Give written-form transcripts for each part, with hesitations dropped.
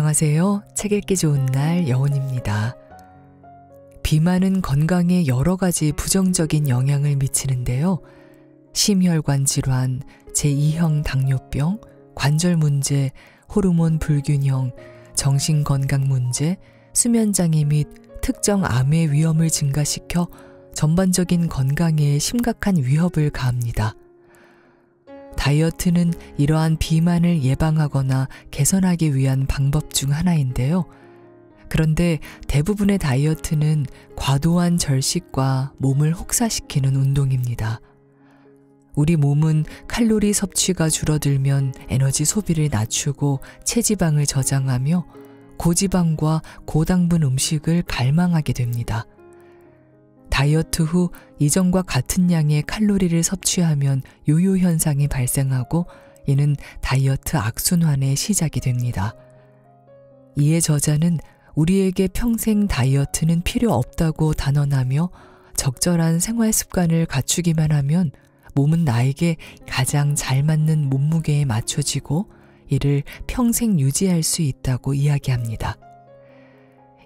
안녕하세요. 책 읽기 좋은 날 여운입니다. 비만은 건강에 여러 가지 부정적인 영향을 미치는데요. 심혈관 질환, 제2형 당뇨병, 관절 문제, 호르몬 불균형, 정신건강 문제, 수면장애 및 특정 암의 위험을 증가시켜 전반적인 건강에 심각한 위협을 가합니다. 다이어트는 이러한 비만을 예방하거나 개선하기 위한 방법 중 하나인데요. 그런데 대부분의 다이어트는 과도한 절식과 몸을 혹사시키는 운동입니다. 우리 몸은 칼로리 섭취가 줄어들면 에너지 소비를 낮추고 체지방을 저장하며 고지방과 고당분 음식을 갈망하게 됩니다. 다이어트 후 이전과 같은 양의 칼로리를 섭취하면 요요 현상이 발생하고 이는 다이어트 악순환의 시작이 됩니다. 이에 저자는 우리에게 평생 다이어트는 필요 없다고 단언하며 적절한 생활 습관을 갖추기만 하면 몸은 나에게 가장 잘 맞는 몸무게에 맞춰지고 이를 평생 유지할 수 있다고 이야기합니다.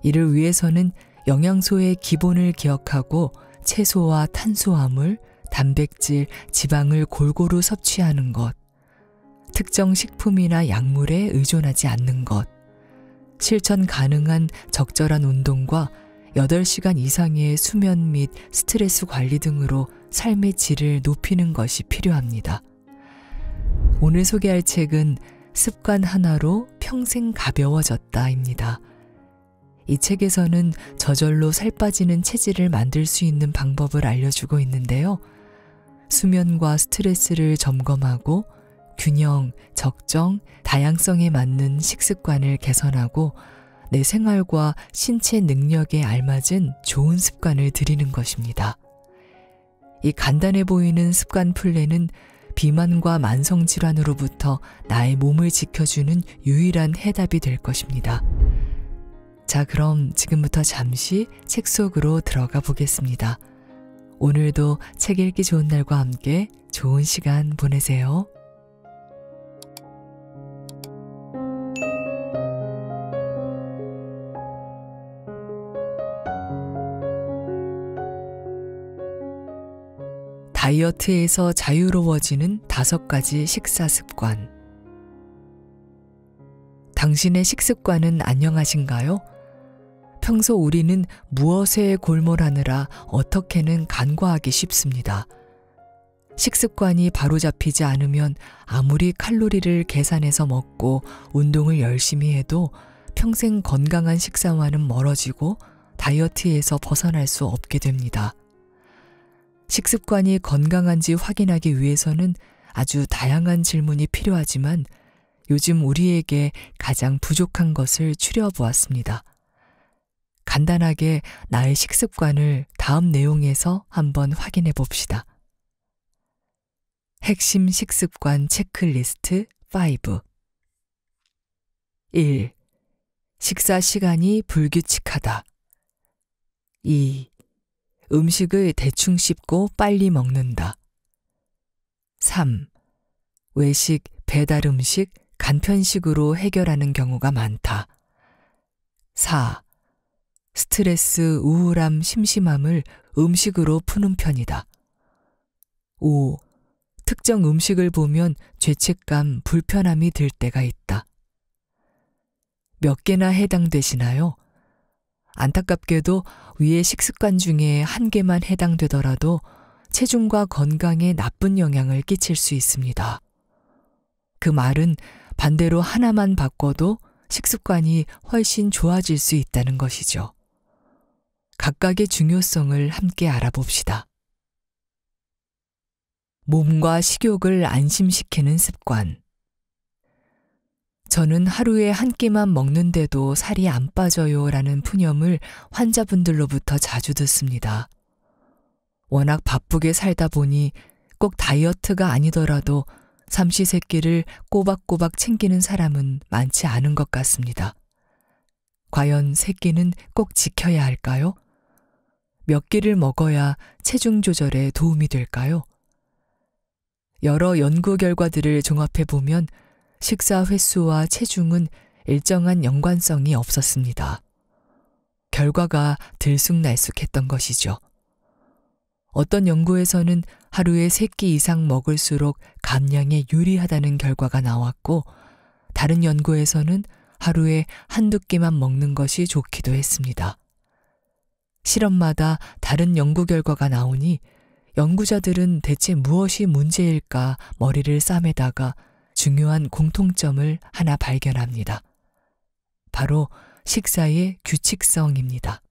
이를 위해서는 영양소의 기본을 기억하고 채소와 탄수화물, 단백질, 지방을 골고루 섭취하는 것, 특정 식품이나 약물에 의존하지 않는 것, 실천 가능한 적절한 운동과 8시간 이상의 수면 및 스트레스 관리 등으로 삶의 질을 높이는 것이 필요합니다. 오늘 소개할 책은 습관 하나로 평생 가벼워졌다입니다. 이 책에서는 저절로 살 빠지는 체질을 만들 수 있는 방법을 알려주고 있는데요. 수면과 스트레스를 점검하고 균형, 적정, 다양성에 맞는 식습관을 개선하고 내 생활과 신체 능력에 알맞은 좋은 습관을 들이는 것입니다. 이 간단해 보이는 습관 플랜은 비만과 만성질환으로부터 나의 몸을 지켜주는 유일한 해답이 될 것입니다. 자, 그럼 지금부터 잠시 책 속으로 들어가 보겠습니다. 오늘도 책 읽기 좋은 날과 함께 좋은 시간 보내세요. 다이어트에서 자유로워지는 5가지 식사 습관. 당신의 식습관은 안녕하신가요? 평소 우리는 무엇에 골몰하느라 어떻게는 간과하기 쉽습니다. 식습관이 바로잡히지 않으면 아무리 칼로리를 계산해서 먹고 운동을 열심히 해도 평생 건강한 식사와는 멀어지고 다이어트에서 벗어날 수 없게 됩니다. 식습관이 건강한지 확인하기 위해서는 아주 다양한 질문이 필요하지만 요즘 우리에게 가장 부족한 것을 추려보았습니다. 간단하게 나의 식습관을 다음 내용에서 한번 확인해 봅시다. 핵심 식습관 체크리스트 5. 1. 식사 시간이 불규칙하다. 2. 음식을 대충 씹고 빨리 먹는다. 3. 외식, 배달 음식, 간편식으로 해결하는 경우가 많다. 4. 스트레스, 우울함, 심심함을 음식으로 푸는 편이다. 5. 특정 음식을 보면 죄책감, 불편함이 들 때가 있다. 몇 개나 해당되시나요? 안타깝게도 위의 식습관 중에 1개만 해당되더라도 체중과 건강에 나쁜 영향을 끼칠 수 있습니다. 그 말은 반대로 하나만 바꿔도 식습관이 훨씬 좋아질 수 있다는 것이죠. 각각의 중요성을 함께 알아봅시다. 몸과 식욕을 안심시키는 습관. 저는 하루에 1끼만 먹는데도 살이 안 빠져요 라는 푸념을 환자분들로부터 자주 듣습니다. 워낙 바쁘게 살다 보니 꼭 다이어트가 아니더라도 삼시세끼를 꼬박꼬박 챙기는 사람은 많지 않은 것 같습니다. 과연 세끼는 꼭 지켜야 할까요? 몇 끼를 먹어야 체중 조절에 도움이 될까요? 여러 연구 결과들을 종합해보면 식사 횟수와 체중은 일정한 연관성이 없었습니다. 결과가 들쑥날쑥했던 것이죠. 어떤 연구에서는 하루에 3끼 이상 먹을수록 감량에 유리하다는 결과가 나왔고, 다른 연구에서는 하루에 1~2끼만 먹는 것이 좋기도 했습니다. 실험마다 다른 연구 결과가 나오니 연구자들은 대체 무엇이 문제일까 머리를 싸매다가 중요한 공통점을 하나 발견합니다. 바로 식사의 규칙성입니다.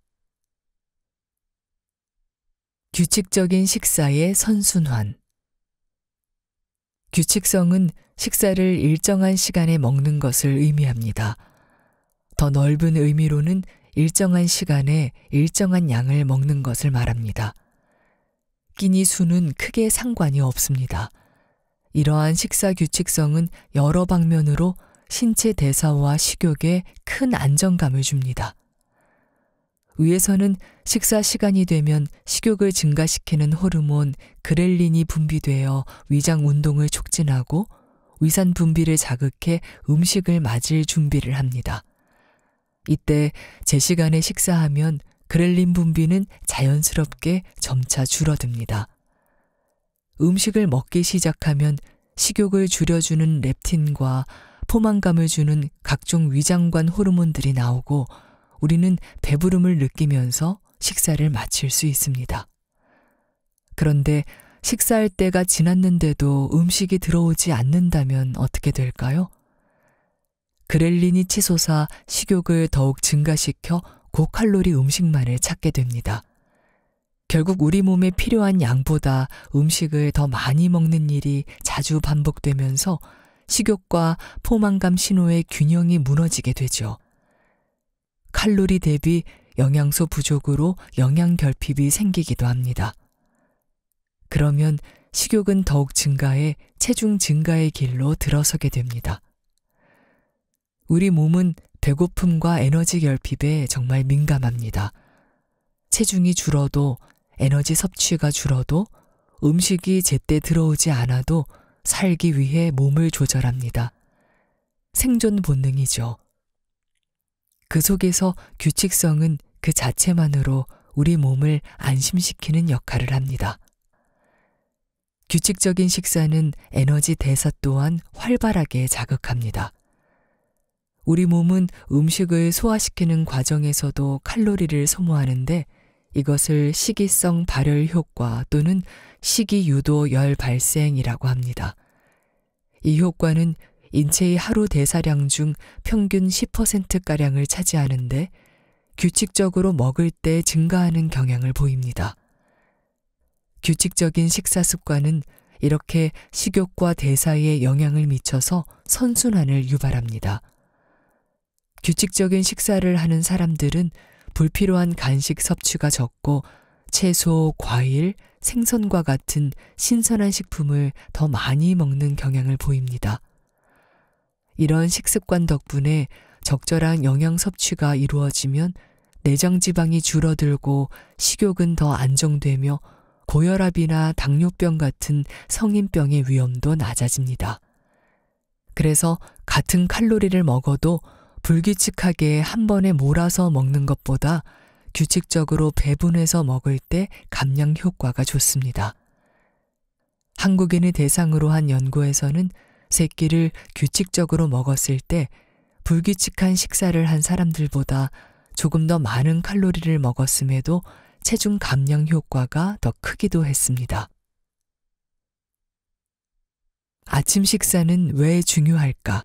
규칙적인 식사의 선순환. 규칙성은 식사를 일정한 시간에 먹는 것을 의미합니다. 더 넓은 의미로는 일정한 시간에 일정한 양을 먹는 것을 말합니다. 끼니 수는 크게 상관이 없습니다. 이러한 식사 규칙성은 여러 방면으로 신체 대사와 식욕에 큰 안정감을 줍니다. 위에서는 식사 시간이 되면 식욕을 증가시키는 호르몬 그렐린이 분비되어 위장 운동을 촉진하고 위산 분비를 자극해 음식을 맞을 준비를 합니다. 이때 제 시간에 식사하면 그렐린 분비는 자연스럽게 점차 줄어듭니다. 음식을 먹기 시작하면 식욕을 줄여주는 렙틴과 포만감을 주는 각종 위장관 호르몬들이 나오고 우리는 배부름을 느끼면서 식사를 마칠 수 있습니다. 그런데 식사할 때가 지났는데도 음식이 들어오지 않는다면 어떻게 될까요? 그렐린이 치솟아 식욕을 더욱 증가시켜 고칼로리 음식만을 찾게 됩니다. 결국 우리 몸에 필요한 양보다 음식을 더 많이 먹는 일이 자주 반복되면서 식욕과 포만감 신호의 균형이 무너지게 되죠. 칼로리 대비 영양소 부족으로 영양 결핍이 생기기도 합니다. 그러면 식욕은 더욱 증가해 체중 증가의 길로 들어서게 됩니다. 우리 몸은 배고픔과 에너지 결핍에 정말 민감합니다. 체중이 줄어도 에너지 섭취가 줄어도 음식이 제때 들어오지 않아도 살기 위해 몸을 조절합니다. 생존 본능이죠. 그 속에서 규칙성은 그 자체만으로 우리 몸을 안심시키는 역할을 합니다. 규칙적인 식사는 에너지 대사 또한 활발하게 자극합니다. 우리 몸은 음식을 소화시키는 과정에서도 칼로리를 소모하는데 이것을 식이성 발열 효과 또는 식이유도 열 발생이라고 합니다. 이 효과는 인체의 하루 대사량 중 평균 10%가량을 차지하는데 규칙적으로 먹을 때 증가하는 경향을 보입니다. 규칙적인 식사 습관은 이렇게 식욕과 대사에 영향을 미쳐서 선순환을 유발합니다. 규칙적인 식사를 하는 사람들은 불필요한 간식 섭취가 적고 채소, 과일, 생선과 같은 신선한 식품을 더 많이 먹는 경향을 보입니다. 이런 식습관 덕분에 적절한 영양 섭취가 이루어지면 내장 지방이 줄어들고 식욕은 더 안정되며 고혈압이나 당뇨병 같은 성인병의 위험도 낮아집니다. 그래서 같은 칼로리를 먹어도 불규칙하게 한 번에 몰아서 먹는 것보다 규칙적으로 배분해서 먹을 때 감량 효과가 좋습니다. 한국인을 대상으로 한 연구에서는 3끼를 규칙적으로 먹었을 때 불규칙한 식사를 한 사람들보다 조금 더 많은 칼로리를 먹었음에도 체중 감량 효과가 더 크기도 했습니다. 아침 식사는 왜 중요할까?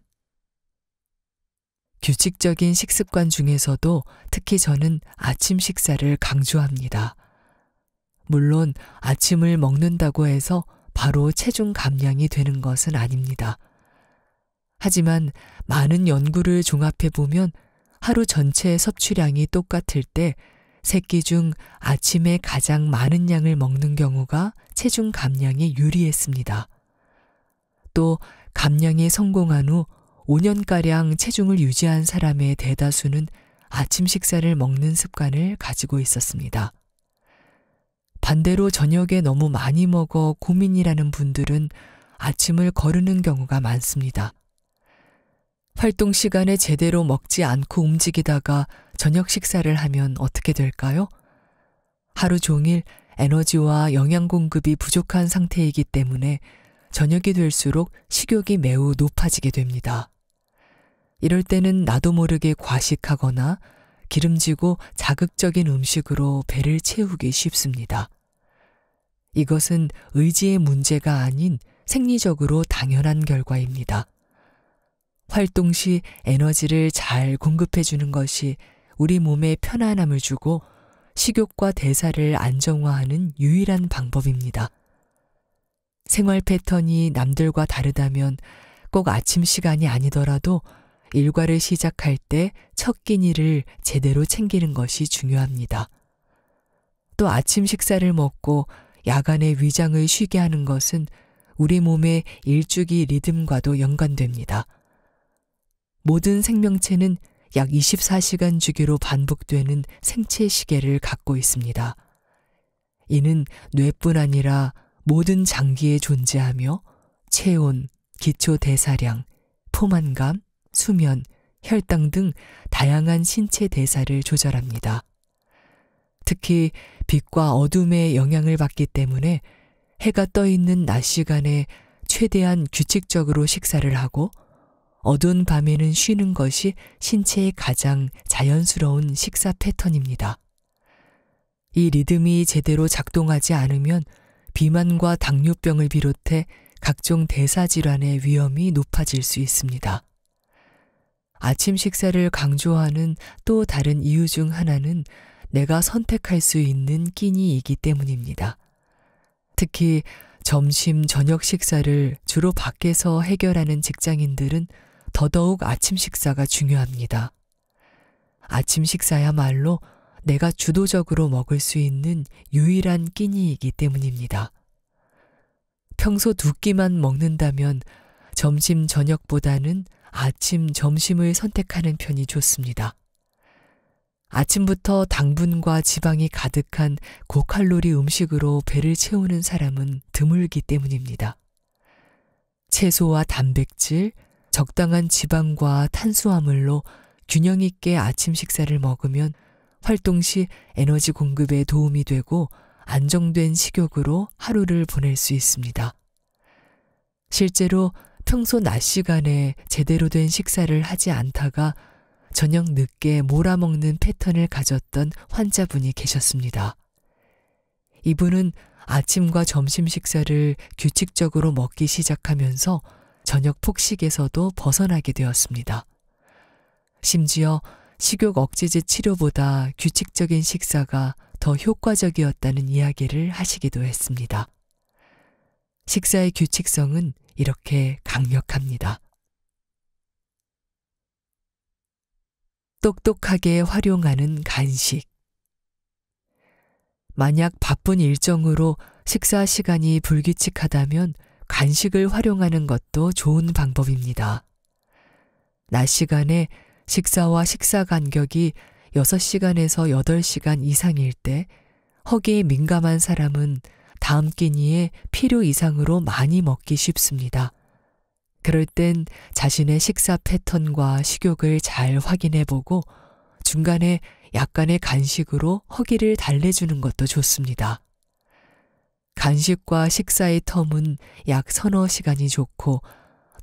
규칙적인 식습관 중에서도 특히 저는 아침 식사를 강조합니다. 물론 아침을 먹는다고 해서 바로 체중 감량이 되는 것은 아닙니다. 하지만 많은 연구를 종합해 보면 하루 전체의 섭취량이 똑같을 때 3끼 중 아침에 가장 많은 양을 먹는 경우가 체중 감량에 유리했습니다. 또 감량에 성공한 후 5년가량 체중을 유지한 사람의 대다수는 아침 식사를 먹는 습관을 가지고 있었습니다. 반대로 저녁에 너무 많이 먹어 고민이라는 분들은 아침을 거르는 경우가 많습니다. 활동 시간에 제대로 먹지 않고 움직이다가 저녁 식사를 하면 어떻게 될까요? 하루 종일 에너지와 영양 공급이 부족한 상태이기 때문에 저녁이 될수록 식욕이 매우 높아지게 됩니다. 이럴 때는 나도 모르게 과식하거나 기름지고 자극적인 음식으로 배를 채우기 쉽습니다. 이것은 의지의 문제가 아닌 생리적으로 당연한 결과입니다. 활동 시 에너지를 잘 공급해 주는 것이 우리 몸에 편안함을 주고 식욕과 대사를 안정화하는 유일한 방법입니다. 생활 패턴이 남들과 다르다면 꼭 아침 시간이 아니더라도 일과를 시작할 때 첫 끼니를 제대로 챙기는 것이 중요합니다. 또 아침 식사를 먹고 야간에 위장을 쉬게 하는 것은 우리 몸의 일주기 리듬과도 연관됩니다. 모든 생명체는 약 24시간 주기로 반복되는 생체 시계를 갖고 있습니다. 이는 뇌뿐 아니라 모든 장기에 존재하며 체온, 기초 대사량, 포만감, 수면, 혈당 등 다양한 신체 대사를 조절합니다. 특히 빛과 어둠의 영향을 받기 때문에 해가 떠 있는 낮 시간에 최대한 규칙적으로 식사를 하고 어두운 밤에는 쉬는 것이 신체의 가장 자연스러운 식사 패턴입니다. 이 리듬이 제대로 작동하지 않으면 비만과 당뇨병을 비롯해 각종 대사질환의 위험이 높아질 수 있습니다. 아침 식사를 강조하는 또 다른 이유 중 하나는 내가 선택할 수 있는 끼니이기 때문입니다. 특히 점심, 저녁 식사를 주로 밖에서 해결하는 직장인들은 더더욱 아침 식사가 중요합니다. 아침 식사야말로 내가 주도적으로 먹을 수 있는 유일한 끼니이기 때문입니다. 평소 두 끼만 먹는다면 점심, 저녁보다는 아침, 점심을 선택하는 편이 좋습니다. 아침부터 당분과 지방이 가득한 고칼로리 음식으로 배를 채우는 사람은 드물기 때문입니다. 채소와 단백질, 적당한 지방과 탄수화물로 균형 있게 아침 식사를 먹으면 활동 시 에너지 공급에 도움이 되고 안정된 식욕으로 하루를 보낼 수 있습니다. 실제로 평소 낮 시간에 제대로 된 식사를 하지 않다가 저녁 늦게 몰아먹는 패턴을 가졌던 환자분이 계셨습니다. 이분은 아침과 점심 식사를 규칙적으로 먹기 시작하면서 저녁 폭식에서도 벗어나게 되었습니다. 심지어 식욕 억제제 치료보다 규칙적인 식사가 더 효과적이었다는 이야기를 하시기도 했습니다. 식사의 규칙성은 이렇게 강력합니다. 똑똑하게 활용하는 간식. 만약 바쁜 일정으로 식사 시간이 불규칙하다면 간식을 활용하는 것도 좋은 방법입니다. 낮 시간에 식사와 식사 간격이 6시간에서 8시간 이상일 때 허기에 민감한 사람은 다음 끼니에 필요 이상으로 많이 먹기 쉽습니다. 그럴 땐 자신의 식사 패턴과 식욕을 잘 확인해 보고 중간에 약간의 간식으로 허기를 달래주는 것도 좋습니다. 간식과 식사의 텀은 약 서너 시간이 좋고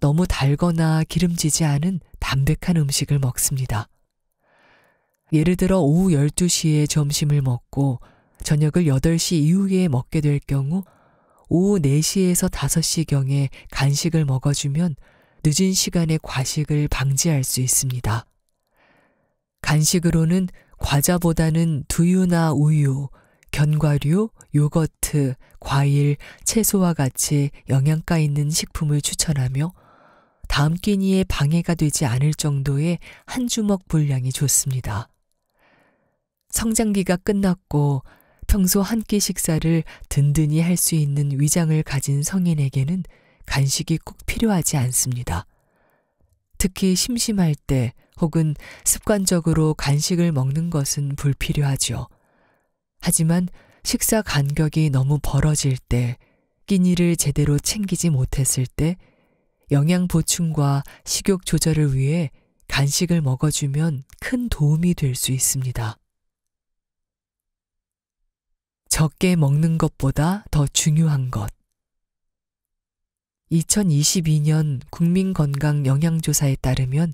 너무 달거나 기름지지 않은 담백한 음식을 먹습니다. 예를 들어 오후 12시에 점심을 먹고 저녁을 8시 이후에 먹게 될 경우 오후 4시에서 5시경에 간식을 먹어주면 늦은 시간에 과식을 방지할 수 있습니다. 간식으로는 과자보다는 두유나 우유, 견과류, 요거트, 과일, 채소와 같이 영양가 있는 식품을 추천하며 다음 끼니에 방해가 되지 않을 정도의 한 주먹 분량이 좋습니다. 성장기가 끝났고 평소 한 끼 식사를 든든히 할 수 있는 위장을 가진 성인에게는 간식이 꼭 필요하지 않습니다. 특히 심심할 때 혹은 습관적으로 간식을 먹는 것은 불필요하죠. 하지만 식사 간격이 너무 벌어질 때, 끼니를 제대로 챙기지 못했을 때, 영양 보충과 식욕 조절을 위해 간식을 먹어주면 큰 도움이 될 수 있습니다. 적게 먹는 것보다 더 중요한 것. 2022년 국민건강영양조사에 따르면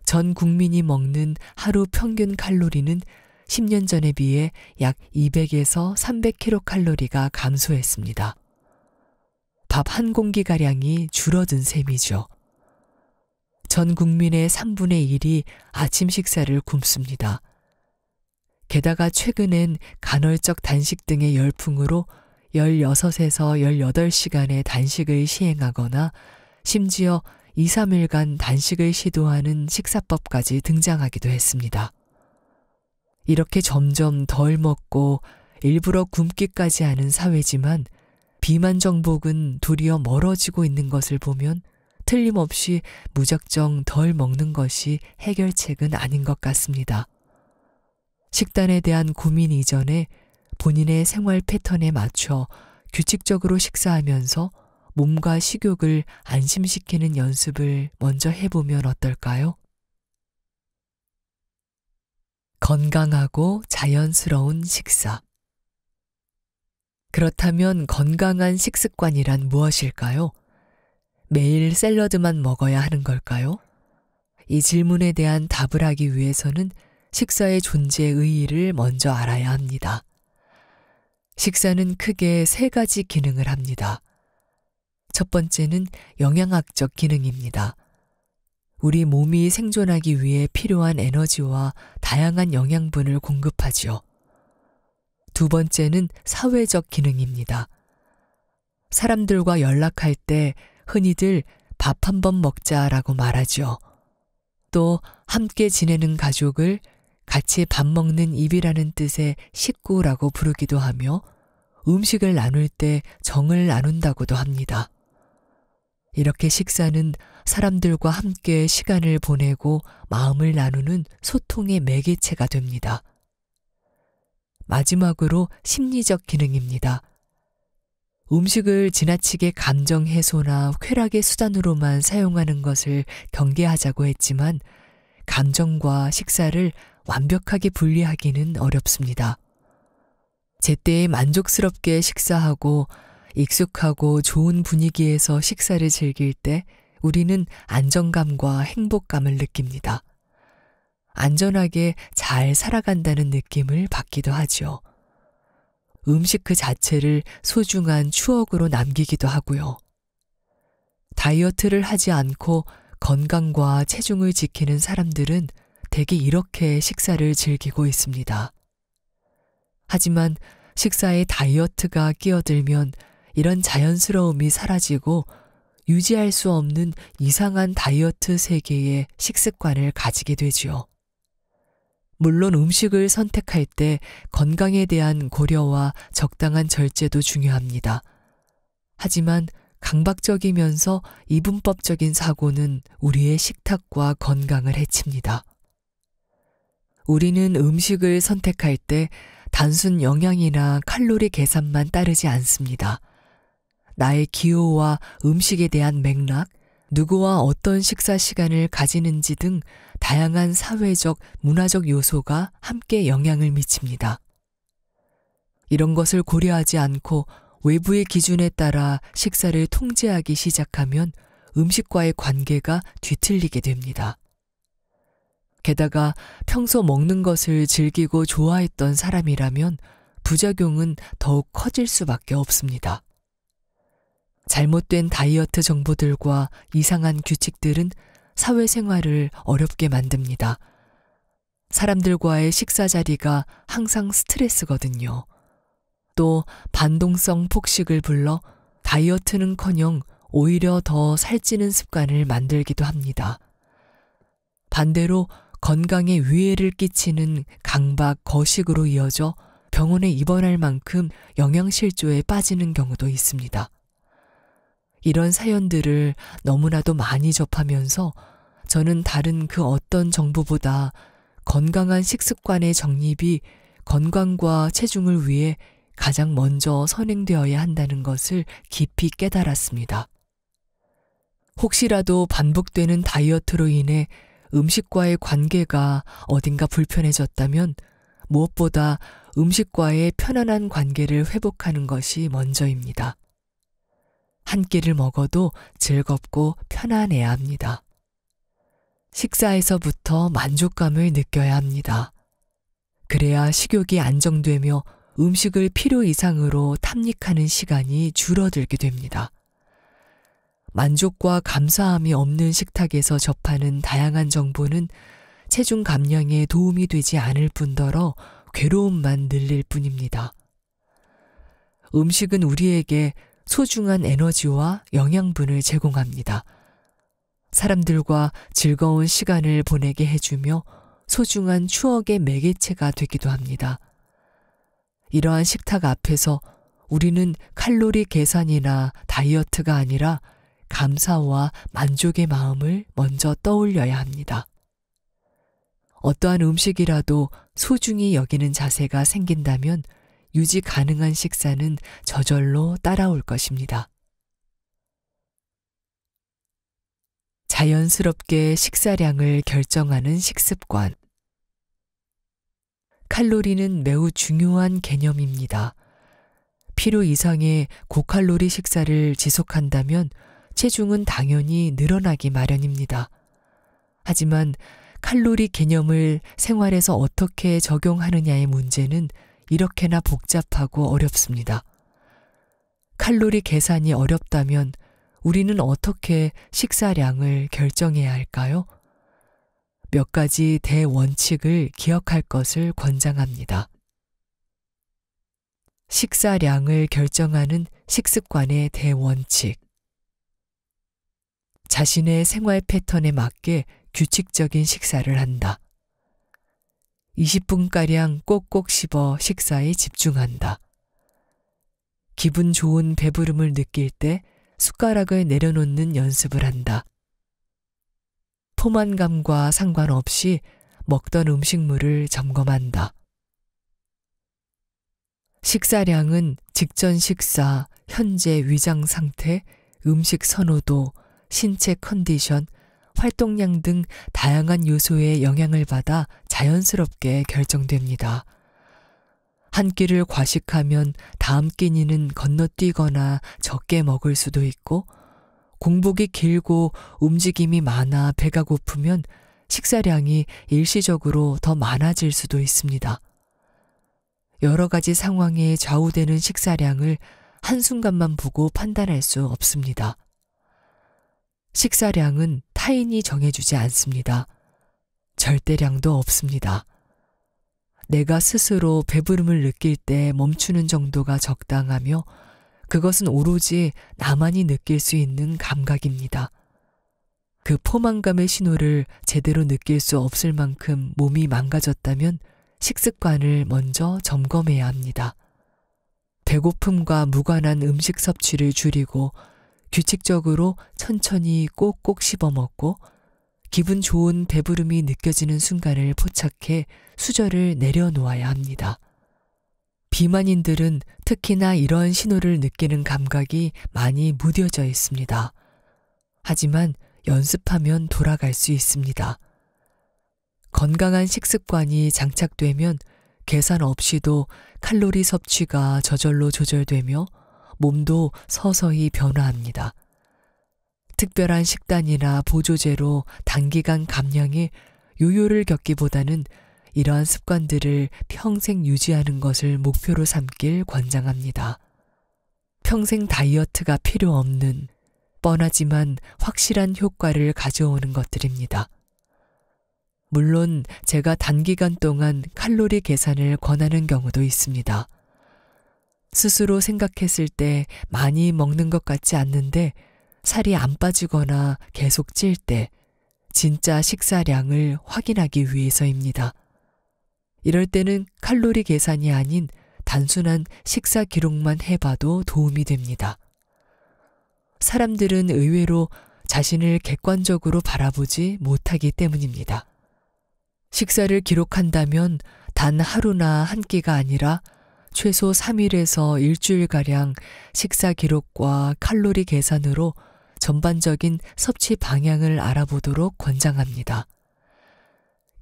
전 국민이 먹는 하루 평균 칼로리는 10년 전에 비해 약 200에서 300kcal가 감소했습니다. 밥 한 공기가량이 줄어든 셈이죠. 전 국민의 3분의 1이 아침 식사를 굶습니다. 게다가 최근엔 간헐적 단식 등의 열풍으로 16에서 18시간의 단식을 시행하거나 심지어 2, 3일간 단식을 시도하는 식사법까지 등장하기도 했습니다. 이렇게 점점 덜 먹고 일부러 굶기까지 하는 사회지만 비만 정복은 도리어 멀어지고 있는 것을 보면 틀림없이 무작정 덜 먹는 것이 해결책은 아닌 것 같습니다. 식단에 대한 고민 이전에 본인의 생활 패턴에 맞춰 규칙적으로 식사하면서 몸과 식욕을 안심시키는 연습을 먼저 해보면 어떨까요? 건강하고 자연스러운 식사. 그렇다면 건강한 식습관이란 무엇일까요? 매일 샐러드만 먹어야 하는 걸까요? 이 질문에 대한 답을 하기 위해서는 식사의 존재 의의를 먼저 알아야 합니다. 식사는 크게 3가지 기능을 합니다. 첫 번째는 영양학적 기능입니다. 우리 몸이 생존하기 위해 필요한 에너지와 다양한 영양분을 공급하지요. 두 번째는 사회적 기능입니다. 사람들과 연락할 때 흔히들 밥 한 번 먹자라고 말하죠. 또 함께 지내는 가족을 같이 밥 먹는 입이라는 뜻의 식구라고 부르기도 하며 음식을 나눌 때 정을 나눈다고도 합니다. 이렇게 식사는 사람들과 함께 시간을 보내고 마음을 나누는 소통의 매개체가 됩니다. 마지막으로 심리적 기능입니다. 음식을 지나치게 감정 해소나 쾌락의 수단으로만 사용하는 것을 경계하자고 했지만 감정과 식사를 완벽하게 분리하기는 어렵습니다. 제때에 만족스럽게 식사하고 익숙하고 좋은 분위기에서 식사를 즐길 때 우리는 안정감과 행복감을 느낍니다. 안전하게 잘 살아간다는 느낌을 받기도 하죠. 음식 그 자체를 소중한 추억으로 남기기도 하고요. 다이어트를 하지 않고 건강과 체중을 지키는 사람들은 대개 이렇게 식사를 즐기고 있습니다. 하지만 식사에 다이어트가 끼어들면 이런 자연스러움이 사라지고 유지할 수 없는 이상한 다이어트 세계의 식습관을 가지게 되지요. 물론 음식을 선택할 때 건강에 대한 고려와 적당한 절제도 중요합니다. 하지만 강박적이면서 이분법적인 사고는 우리의 식탁과 건강을 해칩니다. 우리는 음식을 선택할 때 단순 영양이나 칼로리 계산만 따르지 않습니다. 나의 기호와 음식에 대한 맥락, 누구와 어떤 식사 시간을 가지는지 등 다양한 사회적, 문화적 요소가 함께 영향을 미칩니다. 이런 것을 고려하지 않고 외부의 기준에 따라 식사를 통제하기 시작하면 음식과의 관계가 뒤틀리게 됩니다. 게다가 평소 먹는 것을 즐기고 좋아했던 사람이라면 부작용은 더욱 커질 수밖에 없습니다. 잘못된 다이어트 정보들과 이상한 규칙들은 사회생활을 어렵게 만듭니다. 사람들과의 식사 자리가 항상 스트레스거든요. 또 반동성 폭식을 불러 다이어트는커녕 오히려 더 살찌는 습관을 만들기도 합니다. 반대로 건강에 위해를 끼치는 강박, 거식으로 이어져 병원에 입원할 만큼 영양실조에 빠지는 경우도 있습니다. 이런 사연들을 너무나도 많이 접하면서 저는 다른 그 어떤 정보보다 건강한 식습관의 정립이 건강과 체중을 위해 가장 먼저 선행되어야 한다는 것을 깊이 깨달았습니다. 혹시라도 반복되는 다이어트로 인해 음식과의 관계가 어딘가 불편해졌다면 무엇보다 음식과의 편안한 관계를 회복하는 것이 먼저입니다. 한 끼를 먹어도 즐겁고 편안해야 합니다. 식사에서부터 만족감을 느껴야 합니다. 그래야 식욕이 안정되며 음식을 필요 이상으로 탐닉하는 시간이 줄어들게 됩니다. 만족과 감사함이 없는 식탁에서 접하는 다양한 정보는 체중 감량에 도움이 되지 않을 뿐더러 괴로움만 늘릴 뿐입니다. 음식은 우리에게 소중한 에너지와 영양분을 제공합니다. 사람들과 즐거운 시간을 보내게 해주며 소중한 추억의 매개체가 되기도 합니다. 이러한 식탁 앞에서 우리는 칼로리 계산이나 다이어트가 아니라 감사와 만족의 마음을 먼저 떠올려야 합니다. 어떠한 음식이라도 소중히 여기는 자세가 생긴다면 유지 가능한 식사는 저절로 따라올 것입니다. 자연스럽게 식사량을 결정하는 식습관. 칼로리는 매우 중요한 개념입니다. 필요 이상의 고칼로리 식사를 지속한다면 체중은 당연히 늘어나기 마련입니다. 하지만 칼로리 개념을 생활에서 어떻게 적용하느냐의 문제는 이렇게나 복잡하고 어렵습니다. 칼로리 계산이 어렵다면 우리는 어떻게 식사량을 결정해야 할까요? 몇 가지 대원칙을 기억할 것을 권장합니다. 식사량을 결정하는 식습관의 대원칙. 자신의 생활 패턴에 맞게 규칙적인 식사를 한다. 20분가량 꼭꼭 씹어 식사에 집중한다. 기분 좋은 배부름을 느낄 때 숟가락을 내려놓는 연습을 한다. 포만감과 상관없이 먹던 음식물을 점검한다. 식사량은 직전 식사, 현재 위장 상태, 음식 선호도, 신체 컨디션, 활동량 등 다양한 요소의 영향을 받아 자연스럽게 결정됩니다. 한 끼를 과식하면 다음 끼니는 건너뛰거나 적게 먹을 수도 있고, 공복이 길고 움직임이 많아 배가 고프면 식사량이 일시적으로 더 많아질 수도 있습니다. 여러 가지 상황에 좌우되는 식사량을 한순간만 보고 판단할 수 없습니다. 식사량은 타인이 정해주지 않습니다. 절대량도 없습니다. 내가 스스로 배부름을 느낄 때 멈추는 정도가 적당하며 그것은 오로지 나만이 느낄 수 있는 감각입니다. 그 포만감의 신호를 제대로 느낄 수 없을 만큼 몸이 망가졌다면 식습관을 먼저 점검해야 합니다. 배고픔과 무관한 음식 섭취를 줄이고 규칙적으로 천천히 꼭꼭 씹어 먹고 기분 좋은 배부름이 느껴지는 순간을 포착해 수저를 내려놓아야 합니다. 비만인들은 특히나 이런 신호를 느끼는 감각이 많이 무뎌져 있습니다. 하지만 연습하면 돌아갈 수 있습니다. 건강한 식습관이 장착되면 계산 없이도 칼로리 섭취가 저절로 조절되며 몸도 서서히 변화합니다. 특별한 식단이나 보조제로 단기간 감량에 요요를 겪기보다는 이러한 습관들을 평생 유지하는 것을 목표로 삼길 권장합니다. 평생 다이어트가 필요 없는 뻔하지만 확실한 효과를 가져오는 것들입니다. 물론 제가 단기간 동안 칼로리 계산을 권하는 경우도 있습니다. 스스로 생각했을 때 많이 먹는 것 같지 않는데 살이 안 빠지거나 계속 찔 때 진짜 식사량을 확인하기 위해서입니다. 이럴 때는 칼로리 계산이 아닌 단순한 식사 기록만 해봐도 도움이 됩니다. 사람들은 의외로 자신을 객관적으로 바라보지 못하기 때문입니다. 식사를 기록한다면 단 하루나 한 끼가 아니라 최소 3일에서 일주일가량 식사 기록과 칼로리 계산으로 전반적인 섭취 방향을 알아보도록 권장합니다.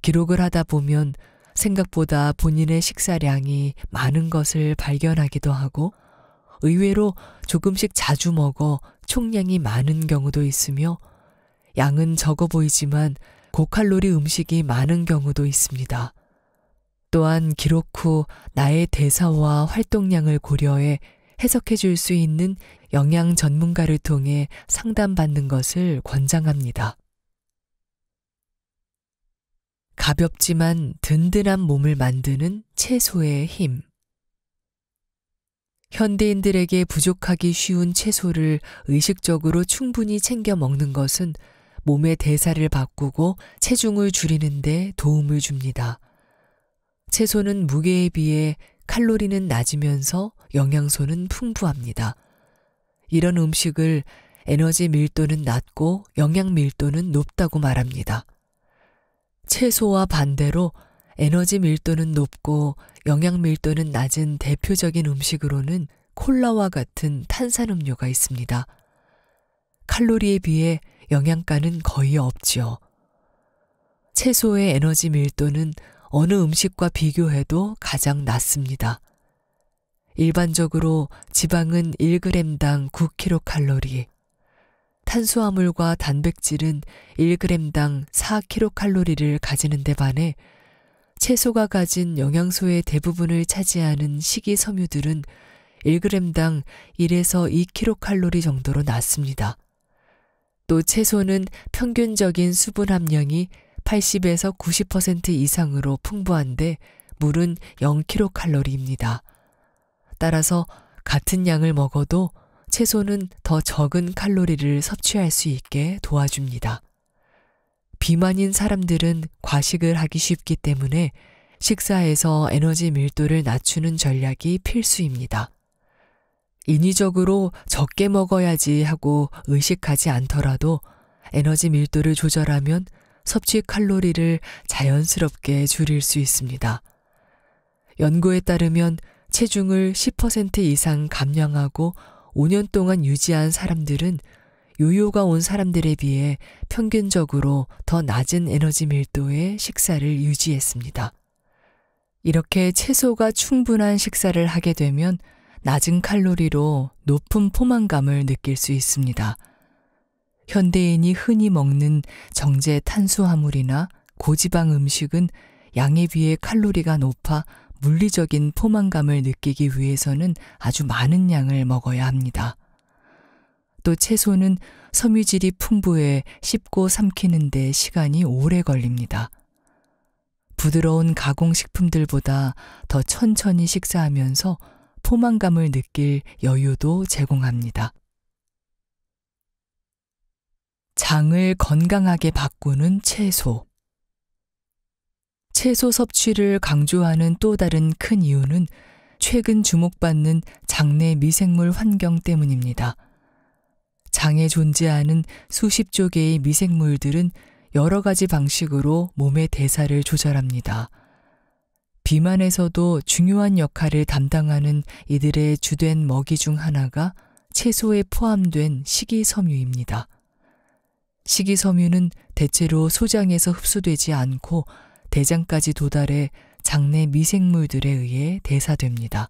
기록을 하다 보면 생각보다 본인의 식사량이 많은 것을 발견하기도 하고 의외로 조금씩 자주 먹어 총량이 많은 경우도 있으며 양은 적어 보이지만 고칼로리 음식이 많은 경우도 있습니다. 또한 기록 후 나의 대사와 활동량을 고려해 해석해 줄 수 있는 영양 전문가를 통해 상담받는 것을 권장합니다. 가볍지만 든든한 몸을 만드는 채소의 힘. 현대인들에게 부족하기 쉬운 채소를 의식적으로 충분히 챙겨 먹는 것은 몸의 대사를 바꾸고 체중을 줄이는 데 도움을 줍니다. 채소는 무게에 비해 칼로리는 낮으면서 영양소는 풍부합니다. 이런 음식을 에너지 밀도는 낮고 영양 밀도는 높다고 말합니다. 채소와 반대로 에너지 밀도는 높고 영양 밀도는 낮은 대표적인 음식으로는 콜라와 같은 탄산음료가 있습니다. 칼로리에 비해 영양가는 거의 없지요. 채소의 에너지 밀도는 어느 음식과 비교해도 가장 낮습니다. 일반적으로 지방은 1g당 9kcal, 탄수화물과 단백질은 1g당 4kcal를 가지는 데 반해 채소가 가진 영양소의 대부분을 차지하는 식이섬유들은 1g당 1에서 2kcal 정도로 낮습니다. 또 채소는 평균적인 수분 함량이 80에서 90% 이상으로 풍부한데 물은 0kcal입니다. 따라서 같은 양을 먹어도 채소는 더 적은 칼로리를 섭취할 수 있게 도와줍니다. 비만인 사람들은 과식을 하기 쉽기 때문에 식사에서 에너지 밀도를 낮추는 전략이 필수입니다. 인위적으로 적게 먹어야지 하고 의식하지 않더라도 에너지 밀도를 조절하면 섭취 칼로리를 자연스럽게 줄일 수 있습니다. 연구에 따르면 체중을 10% 이상 감량하고 5년 동안 유지한 사람들은 요요가 온 사람들에 비해 평균적으로 더 낮은 에너지 밀도의 식사를 유지했습니다. 이렇게 채소가 충분한 식사를 하게 되면 낮은 칼로리로 높은 포만감을 느낄 수 있습니다. 현대인이 흔히 먹는 정제 탄수화물이나 고지방 음식은 양에 비해 칼로리가 높아 물리적인 포만감을 느끼기 위해서는 아주 많은 양을 먹어야 합니다. 또 채소는 섬유질이 풍부해 씹고 삼키는 데 시간이 오래 걸립니다. 부드러운 가공식품들보다 더 천천히 식사하면서 포만감을 느낄 여유도 제공합니다. 장을 건강하게 바꾸는 채소. 채소 섭취를 강조하는 또 다른 큰 이유는 최근 주목받는 장내 미생물 환경 때문입니다. 장에 존재하는 수십조 개의 미생물들은 여러 가지 방식으로 몸의 대사를 조절합니다. 비만에서도 중요한 역할을 담당하는 이들의 주된 먹이 중 하나가 채소에 포함된 식이섬유입니다. 식이섬유는 대체로 소장에서 흡수되지 않고 대장까지 도달해 장내 미생물들에 의해 대사됩니다.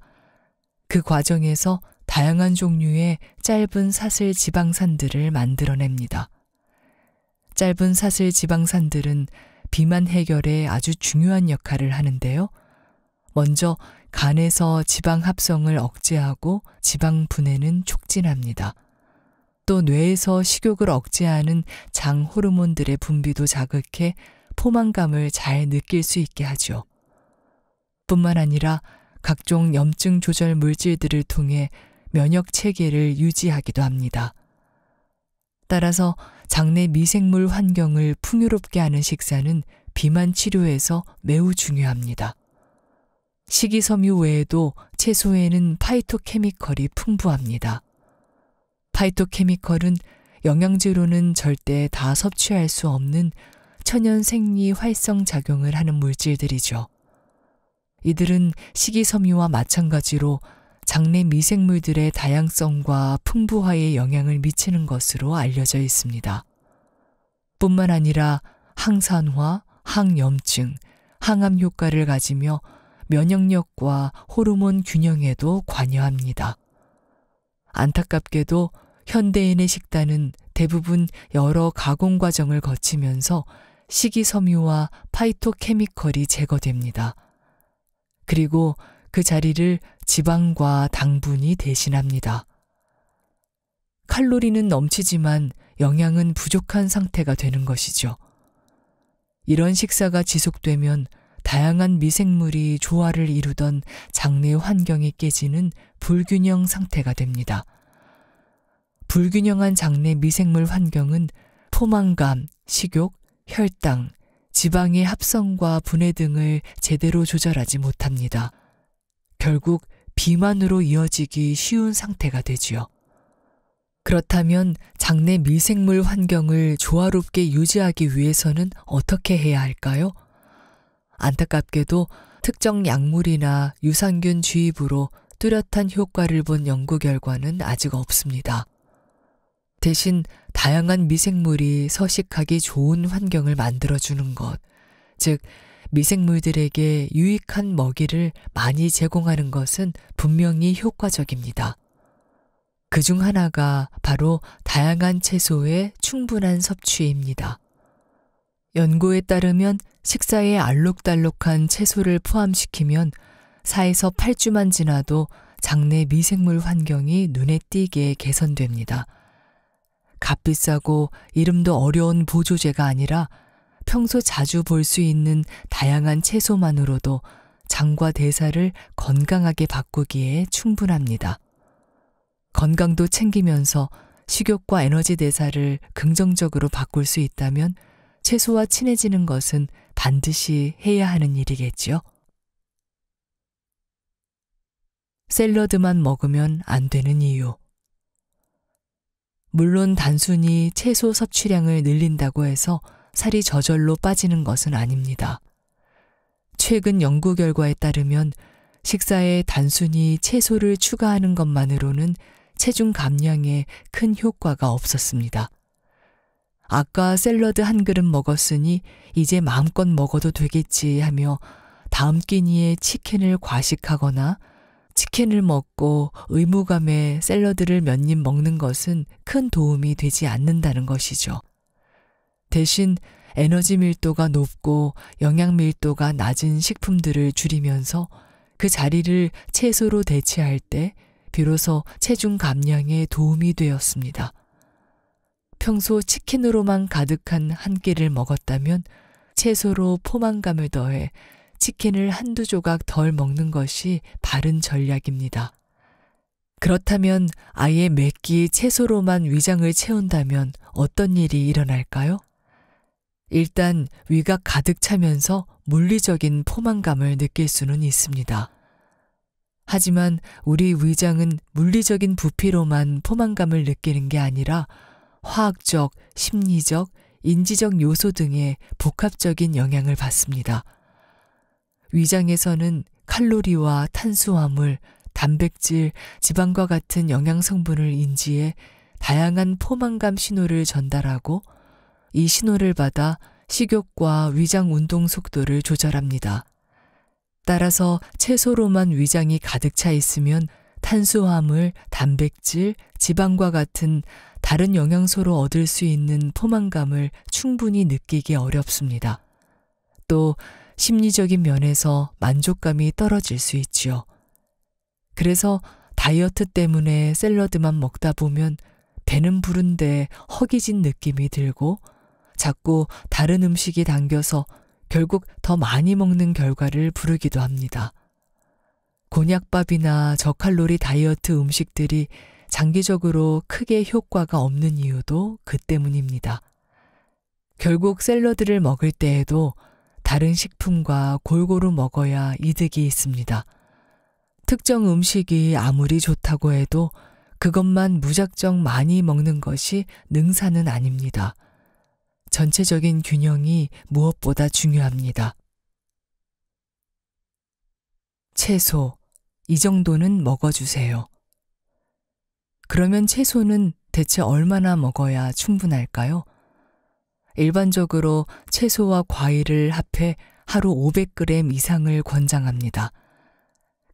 그 과정에서 다양한 종류의 짧은 사슬 지방산들을 만들어냅니다. 짧은 사슬 지방산들은 비만 해결에 아주 중요한 역할을 하는데요. 먼저 간에서 지방 합성을 억제하고 지방 분해는 촉진합니다. 또 뇌에서 식욕을 억제하는 장 호르몬들의 분비도 자극해 포만감을 잘 느낄 수 있게 하죠. 뿐만 아니라 각종 염증 조절 물질들을 통해 면역 체계를 유지하기도 합니다. 따라서 장내 미생물 환경을 풍요롭게 하는 식사는 비만 치료에서 매우 중요합니다. 식이섬유 외에도 채소에는 파이토케미컬이 풍부합니다. 파이토케미컬은 영양제로는 절대 다 섭취할 수 없는 천연 생리 활성 작용을 하는 물질들이죠. 이들은 식이섬유와 마찬가지로 장내 미생물들의 다양성과 풍부화에 영향을 미치는 것으로 알려져 있습니다. 뿐만 아니라 항산화, 항염증, 항암 효과를 가지며 면역력과 호르몬 균형에도 관여합니다. 안타깝게도 현대인의 식단은 대부분 여러 가공 과정을 거치면서 식이섬유와 파이토케미컬이 제거됩니다. 그리고 그 자리를 지방과 당분이 대신합니다. 칼로리는 넘치지만 영양은 부족한 상태가 되는 것이죠. 이런 식사가 지속되면 다양한 미생물이 조화를 이루던 장내 환경이 깨지는 불균형 상태가 됩니다. 불균형한 장내 미생물 환경은 포만감, 식욕, 혈당, 지방의 합성과 분해 등을 제대로 조절하지 못합니다. 결국 비만으로 이어지기 쉬운 상태가 되지요. 그렇다면 장내 미생물 환경을 조화롭게 유지하기 위해서는 어떻게 해야 할까요? 안타깝게도 특정 약물이나 유산균 주입으로 뚜렷한 효과를 본 연구 결과는 아직 없습니다. 대신 다양한 미생물이 서식하기 좋은 환경을 만들어주는 것, 즉 미생물들에게 유익한 먹이를 많이 제공하는 것은 분명히 효과적입니다. 그중 하나가 바로 다양한 채소의 충분한 섭취입니다. 연구에 따르면 식사에 알록달록한 채소를 포함시키면 4에서 8주만 지나도 장내 미생물 환경이 눈에 띄게 개선됩니다. 값비싸고 이름도 어려운 보조제가 아니라 평소 자주 볼 수 있는 다양한 채소만으로도 장과 대사를 건강하게 바꾸기에 충분합니다. 건강도 챙기면서 식욕과 에너지 대사를 긍정적으로 바꿀 수 있다면 채소와 친해지는 것은 반드시 해야 하는 일이겠지요. 샐러드만 먹으면 안 되는 이유. 물론 단순히 채소 섭취량을 늘린다고 해서 살이 저절로 빠지는 것은 아닙니다. 최근 연구 결과에 따르면 식사에 단순히 채소를 추가하는 것만으로는 체중 감량에 큰 효과가 없었습니다. 아까 샐러드 한 그릇 먹었으니 이제 마음껏 먹어도 되겠지 하며 다음 끼니에 치킨을 과식하거나 치킨을 먹고 의무감에 샐러드를 몇 입 먹는 것은 큰 도움이 되지 않는다는 것이죠. 대신 에너지 밀도가 높고 영양 밀도가 낮은 식품들을 줄이면서 그 자리를 채소로 대체할 때 비로소 체중 감량에 도움이 되었습니다. 평소 치킨으로만 가득한 한 끼를 먹었다면 채소로 포만감을 더해 치킨을 한두 조각 덜 먹는 것이 바른 전략입니다. 그렇다면 아예 몇 끼 채소로만 위장을 채운다면 어떤 일이 일어날까요? 일단 위가 가득 차면서 물리적인 포만감을 느낄 수는 있습니다. 하지만 우리 위장은 물리적인 부피로만 포만감을 느끼는 게 아니라 화학적, 심리적, 인지적 요소 등의 복합적인 영향을 받습니다. 위장에서는 칼로리와 탄수화물, 단백질, 지방과 같은 영양 성분을 인지해 다양한 포만감 신호를 전달하고 이 신호를 받아 식욕과 위장 운동 속도를 조절합니다. 따라서 채소로만 위장이 가득 차 있으면 탄수화물, 단백질, 지방과 같은 다른 영양소로 얻을 수 있는 포만감을 충분히 느끼기 어렵습니다. 또 심리적인 면에서 만족감이 떨어질 수 있지요. 그래서 다이어트 때문에 샐러드만 먹다 보면 배는 부른데 허기진 느낌이 들고 자꾸 다른 음식이 당겨서 결국 더 많이 먹는 결과를 부르기도 합니다. 곤약밥이나 저칼로리 다이어트 음식들이 장기적으로 크게 효과가 없는 이유도 그 때문입니다. 결국 샐러드를 먹을 때에도 다른 식품과 골고루 먹어야 이득이 있습니다. 특정 음식이 아무리 좋다고 해도 그것만 무작정 많이 먹는 것이 능사는 아닙니다. 전체적인 균형이 무엇보다 중요합니다. 채소, 이 정도는 먹어주세요. 그러면 채소는 대체 얼마나 먹어야 충분할까요? 일반적으로 채소와 과일을 합해 하루 500g 이상을 권장합니다.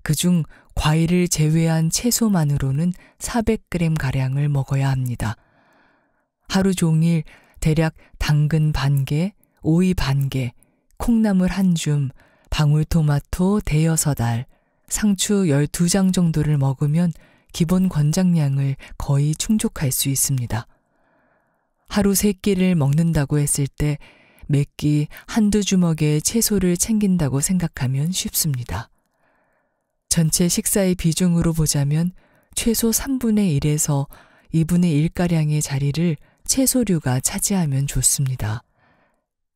그중 과일을 제외한 채소만으로는 400g가량을 먹어야 합니다. 하루 종일 대략 당근 반개, 오이 반개, 콩나물 한 줌, 방울토마토 대여섯 알, 상추 12장 정도를 먹으면 기본 권장량을 거의 충족할 수 있습니다. 하루 3끼를 먹는다고 했을 때 몇 끼 한두 주먹의 채소를 챙긴다고 생각하면 쉽습니다. 전체 식사의 비중으로 보자면 최소 3분의 1에서 2분의 1가량의 자리를 채소류가 차지하면 좋습니다.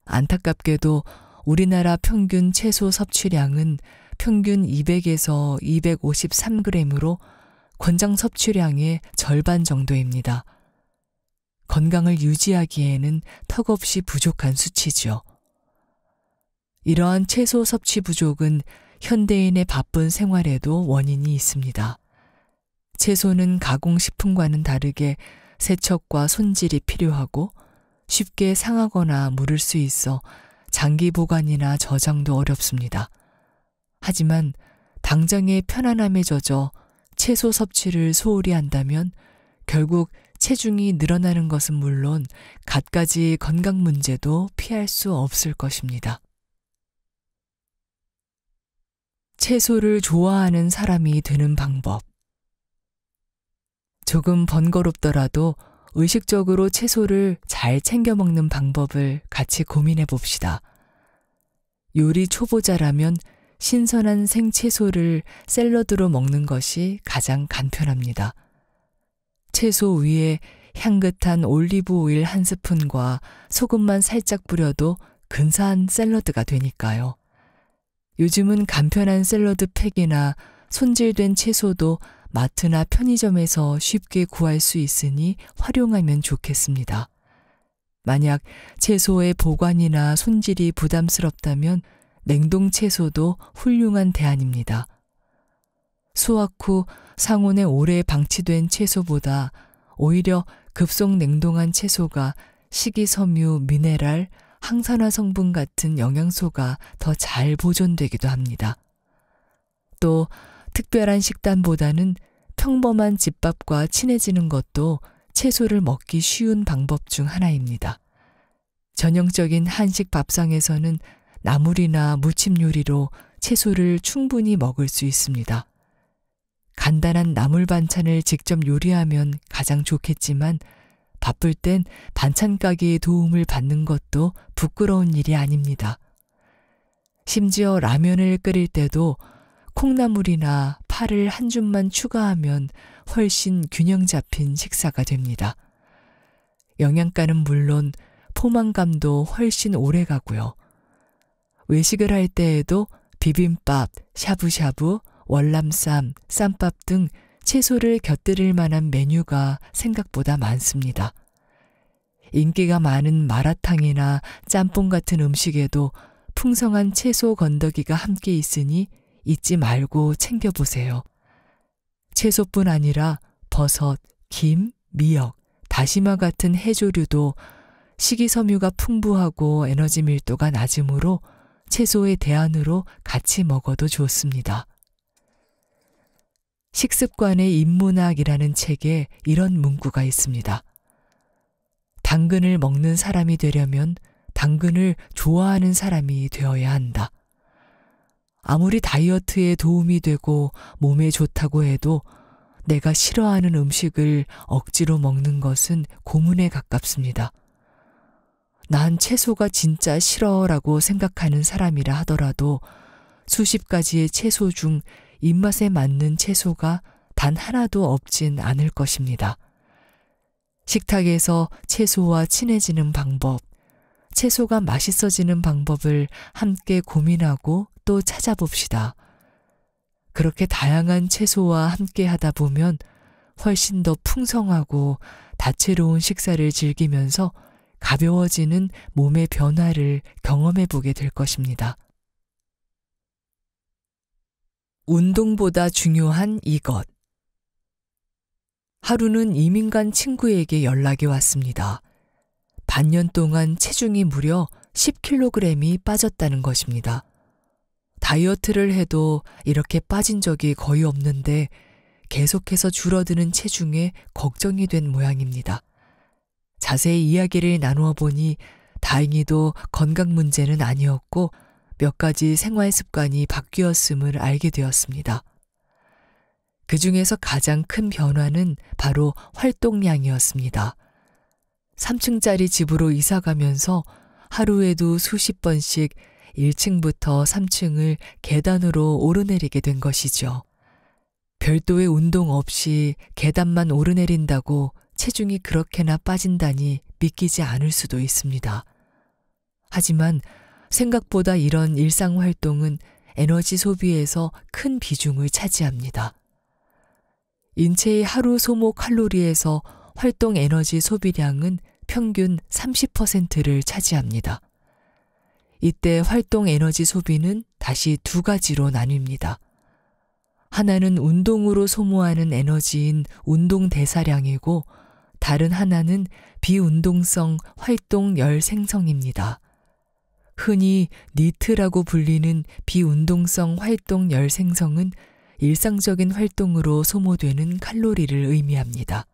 안타깝게도 우리나라 평균 채소 섭취량은 평균 200에서 253g으로 권장 섭취량의 절반 정도입니다. 건강을 유지하기에는 턱없이 부족한 수치지요. 이러한 채소 섭취 부족은 현대인의 바쁜 생활에도 원인이 있습니다. 채소는 가공식품과는 다르게 세척과 손질이 필요하고 쉽게 상하거나 무를 수 있어 장기 보관이나 저장도 어렵습니다. 하지만 당장의 편안함에 젖어 채소 섭취를 소홀히 한다면 결국 체중이 늘어나는 것은 물론 갖가지 건강 문제도 피할 수 없을 것입니다. 채소를 좋아하는 사람이 되는 방법. 조금 번거롭더라도 의식적으로 채소를 잘 챙겨 먹는 방법을 같이 고민해 봅시다. 요리 초보자라면 신선한 생채소를 샐러드로 먹는 것이 가장 간편합니다. 채소 위에 향긋한 올리브 오일 한 스푼과 소금만 살짝 뿌려도 근사한 샐러드가 되니까요. 요즘은 간편한 샐러드 팩이나 손질된 채소도 마트나 편의점에서 쉽게 구할 수 있으니 활용하면 좋겠습니다. 만약 채소의 보관이나 손질이 부담스럽다면 냉동 채소도 훌륭한 대안입니다. 수확 후 상온에 오래 방치된 채소보다 오히려 급속 냉동한 채소가 식이섬유, 미네랄, 항산화 성분 같은 영양소가 더 잘 보존되기도 합니다. 또 특별한 식단보다는 평범한 집밥과 친해지는 것도 채소를 먹기 쉬운 방법 중 하나입니다. 전형적인 한식 밥상에서는 나물이나 무침 요리로 채소를 충분히 먹을 수 있습니다. 간단한 나물 반찬을 직접 요리하면 가장 좋겠지만 바쁠 땐 반찬 가게의 도움을 받는 것도 부끄러운 일이 아닙니다. 심지어 라면을 끓일 때도 콩나물이나 파를 한 줌만 추가하면 훨씬 균형 잡힌 식사가 됩니다. 영양가는 물론 포만감도 훨씬 오래 가고요. 외식을 할 때에도 비빔밥, 샤브샤브, 월남쌈, 쌈밥 등 채소를 곁들일 만한 메뉴가 생각보다 많습니다. 인기가 많은 마라탕이나 짬뽕 같은 음식에도 풍성한 채소 건더기가 함께 있으니 잊지 말고 챙겨보세요. 채소뿐 아니라 버섯, 김, 미역, 다시마 같은 해조류도 식이섬유가 풍부하고 에너지 밀도가 낮으므로 채소의 대안으로 같이 먹어도 좋습니다. 식습관의 인문학이라는 책에 이런 문구가 있습니다. 당근을 먹는 사람이 되려면 당근을 좋아하는 사람이 되어야 한다. 아무리 다이어트에 도움이 되고 몸에 좋다고 해도 내가 싫어하는 음식을 억지로 먹는 것은 고문에 가깝습니다. 난 채소가 진짜 싫어라고 생각하는 사람이라 하더라도 수십 가지의 채소 중 입맛에 맞는 채소가 단 하나도 없진 않을 것입니다. 식탁에서 채소와 친해지는 방법, 채소가 맛있어지는 방법을 함께 고민하고 또 찾아봅시다. 그렇게 다양한 채소와 함께 하다 보면 훨씬 더 풍성하고 다채로운 식사를 즐기면서 가벼워지는 몸의 변화를 경험해 보게 될 것입니다. 운동보다 중요한 이것. 하루는 이민 간 친구에게 연락이 왔습니다. 반년 동안 체중이 무려 10kg이 빠졌다는 것입니다. 다이어트를 해도 이렇게 빠진 적이 거의 없는데 계속해서 줄어드는 체중에 걱정이 된 모양입니다. 자세히 이야기를 나누어 보니 다행히도 건강 문제는 아니었고 몇 가지 생활 습관이 바뀌었음을 알게 되었습니다. 그 중에서 가장 큰 변화는 바로 활동량이었습니다. 3층짜리 집으로 이사 가면서 하루에도 수십 번씩 1층부터 3층을 계단으로 오르내리게 된 것이죠. 별도의 운동 없이 계단만 오르내린다고 체중이 그렇게나 빠진다니 믿기지 않을 수도 있습니다. 하지만 생각보다 이런 일상 활동은 에너지 소비에서 큰 비중을 차지합니다. 인체의 하루 소모 칼로리에서 활동 에너지 소비량은 평균 30%를 차지합니다. 이때 활동 에너지 소비는 다시 두 가지로 나뉩니다. 하나는 운동으로 소모하는 에너지인 운동 대사량이고 다른 하나는 비운동성 활동 열 생성입니다. 흔히 니트라고 불리는 비운동성 활동 열 생성은 일상적인 활동으로 소모되는 칼로리를 의미합니다.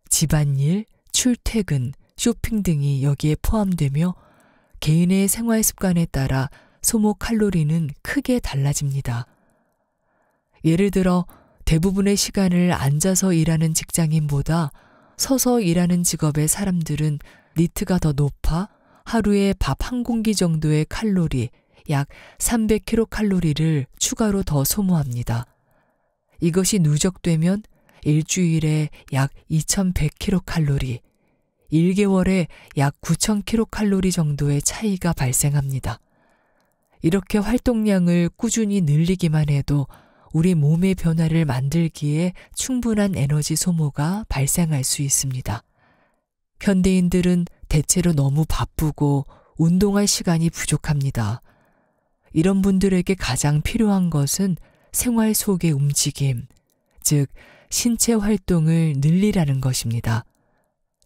집안일, 출퇴근, 쇼핑 등이 여기에 포함되며 개인의 생활 습관에 따라 소모 칼로리는 크게 달라집니다. 예를 들어 대부분의 시간을 앉아서 일하는 직장인보다 서서 일하는 직업의 사람들은 니트가 더 높아 하루에 밥 한 공기 정도의 칼로리, 약 300kcal를 추가로 더 소모합니다. 이것이 누적되면 일주일에 약 2100kcal, 1개월에 약 9000kcal 정도의 차이가 발생합니다. 이렇게 활동량을 꾸준히 늘리기만 해도 우리 몸의 변화를 만들기에 충분한 에너지 소모가 발생할 수 있습니다. 현대인들은 대체로 너무 바쁘고 운동할 시간이 부족합니다. 이런 분들에게 가장 필요한 것은 생활 속의 움직임, 즉 신체 활동을 늘리라는 것입니다.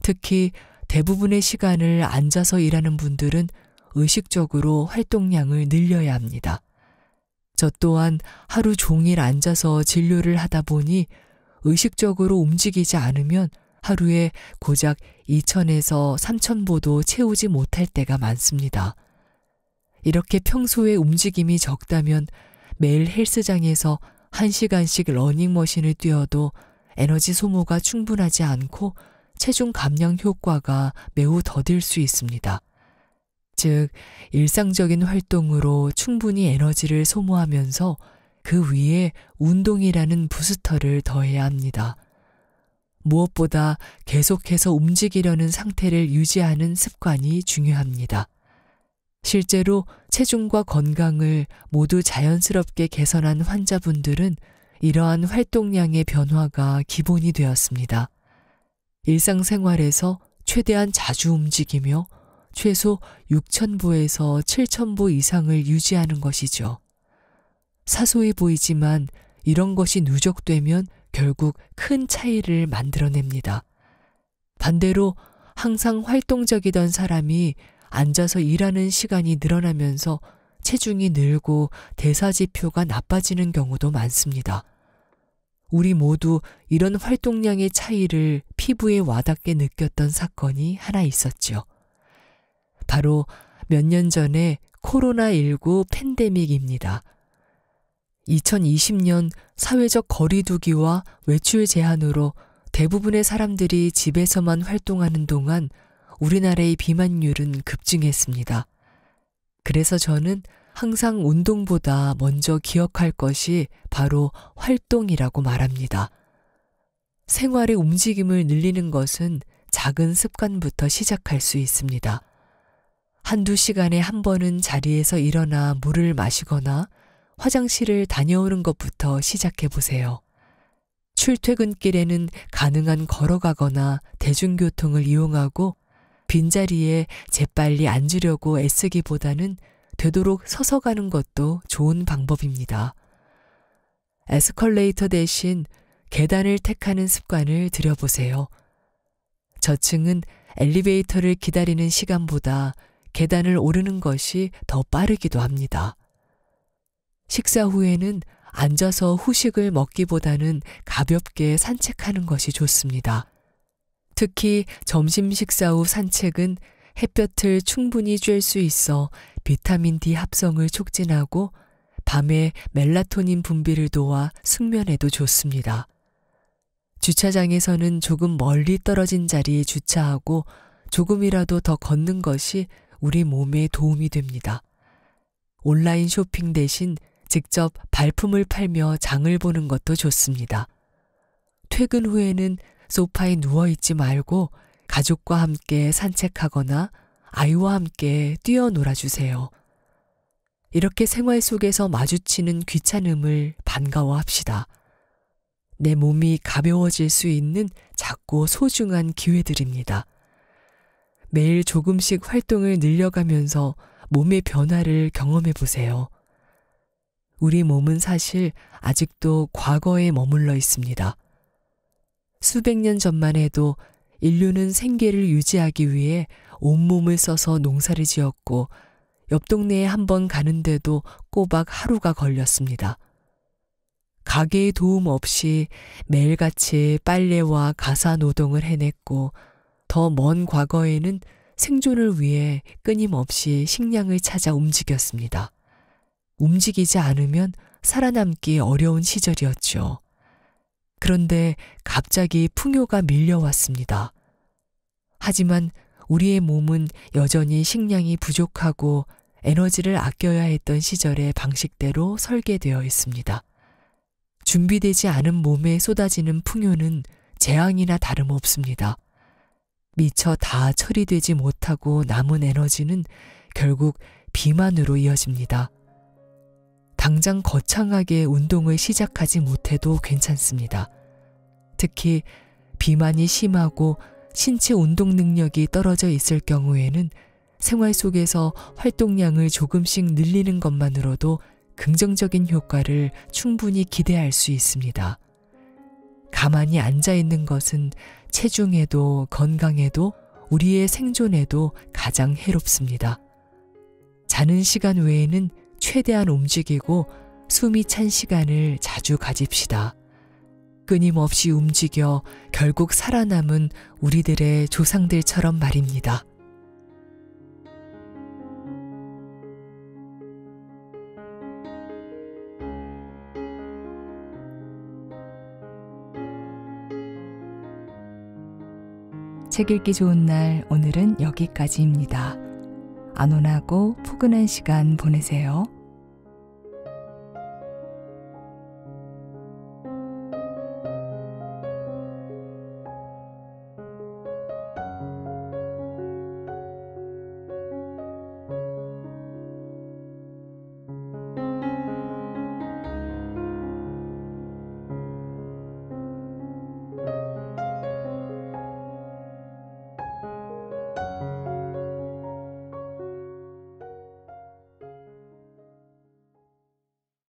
특히 대부분의 시간을 앉아서 일하는 분들은 의식적으로 활동량을 늘려야 합니다. 저 또한 하루 종일 앉아서 진료를 하다 보니 의식적으로 움직이지 않으면 하루에 고작 2000에서 3000보도 채우지 못할 때가 많습니다. 이렇게 평소에 움직임이 적다면 매일 헬스장에서 1시간씩 러닝머신을 뛰어도 에너지 소모가 충분하지 않고 체중 감량 효과가 매우 더딜 수 있습니다. 즉, 일상적인 활동으로 충분히 에너지를 소모하면서 그 위에 운동이라는 부스터를 더해야 합니다. 무엇보다 계속해서 움직이려는 상태를 유지하는 습관이 중요합니다. 실제로 체중과 건강을 모두 자연스럽게 개선한 환자분들은 이러한 활동량의 변화가 기본이 되었습니다. 일상생활에서 최대한 자주 움직이며 최소 6000보에서 7000보 이상을 유지하는 것이죠. 사소해 보이지만 이런 것이 누적되면 결국 큰 차이를 만들어냅니다. 반대로 항상 활동적이던 사람이 앉아서 일하는 시간이 늘어나면서 체중이 늘고 대사지표가 나빠지는 경우도 많습니다. 우리 모두 이런 활동량의 차이를 피부에 와닿게 느꼈던 사건이 하나 있었죠. 바로 몇 년 전에 코로나19 팬데믹입니다. 2020년 사회적 거리두기와 외출 제한으로 대부분의 사람들이 집에서만 활동하는 동안 우리나라의 비만율은 급증했습니다. 그래서 저는 항상 운동보다 먼저 기억할 것이 바로 활동이라고 말합니다. 생활의 움직임을 늘리는 것은 작은 습관부터 시작할 수 있습니다. 한두 시간에 한 번은 자리에서 일어나 물을 마시거나 화장실을 다녀오는 것부터 시작해 보세요. 출퇴근길에는 가능한 걸어가거나 대중교통을 이용하고 빈자리에 재빨리 앉으려고 애쓰기보다는 되도록 서서 가는 것도 좋은 방법입니다. 에스컬레이터 대신 계단을 택하는 습관을 들여보세요. 저층은 엘리베이터를 기다리는 시간보다 계단을 오르는 것이 더 빠르기도 합니다. 식사 후에는 앉아서 후식을 먹기보다는 가볍게 산책하는 것이 좋습니다. 특히 점심 식사 후 산책은 햇볕을 충분히 쬐 수 있어 비타민 D 합성을 촉진하고 밤에 멜라토닌 분비를 도와 숙면에도 좋습니다. 주차장에서는 조금 멀리 떨어진 자리에 주차하고 조금이라도 더 걷는 것이 우리 몸에 도움이 됩니다. 온라인 쇼핑 대신 직접 발품을 팔며 장을 보는 것도 좋습니다. 퇴근 후에는 소파에 누워있지 말고 가족과 함께 산책하거나 아이와 함께 뛰어놀아주세요. 이렇게 생활 속에서 마주치는 귀찮음을 반가워합시다. 내 몸이 가벼워질 수 있는 작고 소중한 기회들입니다. 매일 조금씩 활동을 늘려가면서 몸의 변화를 경험해 보세요. 우리 몸은 사실 아직도 과거에 머물러 있습니다. 수백 년 전만 해도 인류는 생계를 유지하기 위해 온몸을 써서 농사를 지었고 옆 동네에 한 번 가는데도 꼬박 하루가 걸렸습니다. 가게의 도움 없이 매일같이 빨래와 가사 노동을 해냈고 더 먼 과거에는 생존을 위해 끊임없이 식량을 찾아 움직였습니다. 움직이지 않으면 살아남기 어려운 시절이었죠. 그런데 갑자기 풍요가 밀려왔습니다. 하지만 우리의 몸은 여전히 식량이 부족하고 에너지를 아껴야 했던 시절의 방식대로 설계되어 있습니다. 준비되지 않은 몸에 쏟아지는 풍요는 재앙이나 다름없습니다. 미처 다 처리되지 못하고 남은 에너지는 결국 비만으로 이어집니다. 당장 거창하게 운동을 시작하지 못해도 괜찮습니다. 특히 비만이 심하고 신체 운동 능력이 떨어져 있을 경우에는 생활 속에서 활동량을 조금씩 늘리는 것만으로도 긍정적인 효과를 충분히 기대할 수 있습니다. 가만히 앉아 있는 것은 체중에도 건강에도 우리의 생존에도 가장 해롭습니다. 자는 시간 외에는 최대한 움직이고 숨이 찬 시간을 자주 가집시다. 끊임없이 움직여 결국 살아남은 우리들의 조상들처럼 말입니다. 책 읽기 좋은 날 오늘은 여기까지입니다. 안온하고 포근한 시간 보내세요.